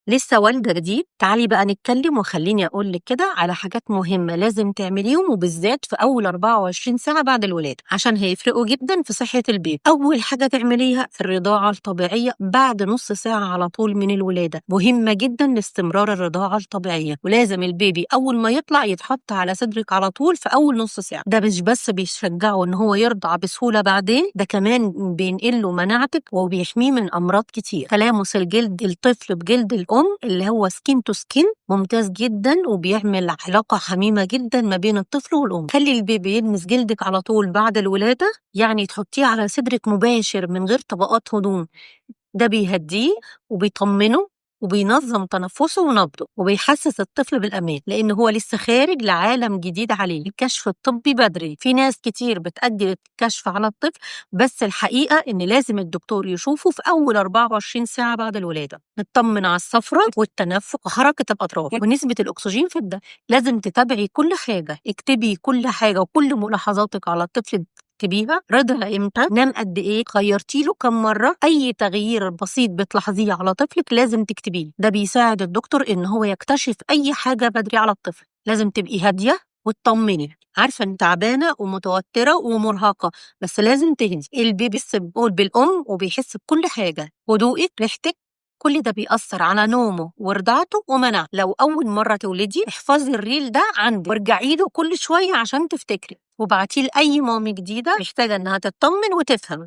لسه والدة جديد، تعالي بقى نتكلم وخليني أقول لك كده على حاجات مهمة لازم تعمليهم، وبالذات في أول 24 ساعة بعد الولادة عشان هيفرقوا جدا في صحة البيبي. أول حاجة تعمليها الرضاعة الطبيعية بعد نص ساعة على طول من الولادة، مهمة جدا لاستمرار الرضاعة الطبيعية، ولازم البيبي أول ما يطلع يتحط على صدرك على طول في أول نص ساعة. ده مش بس بيشجعه إن هو يرضع بسهولة بعدين، ده كمان بينقله مناعتك وبيحميه من أمراض كتير. تلامس الجلد الطفل بجلد الأم اللي هو سكين تو سكين ممتاز جدا، وبيعمل علاقة حميمة جدا ما بين الطفل والأم. خلي البيبي يلمس جلدك على طول بعد الولادة، يعني تحطيه على صدرك مباشر من غير طبقات هدوم. ده بيهديه وبيطمنه وبينظم تنفسه ونبضه وبيحسس الطفل بالأمان، لأن هو لسه خارج لعالم جديد عليه. الكشف الطبي بدري، في ناس كتير بتأجل الكشف على الطفل، بس الحقيقة إن لازم الدكتور يشوفه في أول 24 ساعة بعد الولادة. نطمن على الصفرة والتنفس وحركة الأطراف ونسبة الأكسجين في الدم. لازم تتابعي كل حاجة، اكتبي كل حاجة وكل ملاحظاتك على الطفل تكتبيها. رضع امتى، نام قد ايه، غيرتي له كم مره، اي تغيير بسيط بتلاحظيه على طفلك لازم تكتبيه. ده بيساعد الدكتور ان هو يكتشف اي حاجه بدري على الطفل. لازم تبقي هاديه وتطمني، عارفه ان تعبانه ومتوتره ومرهقه، بس لازم تهدي. البيبي بيقول بالام وبيحس بكل حاجه، هدوءك ريحتك كل ده بيأثر على نومه ورضاعته ومناعته. لو أول مرة تولدي احفظي الريل ده عندك وارجعي له كل شوية عشان تفتكري، وبعتيه لأي مامي جديدة محتاجة إنها تطمن وتفهم.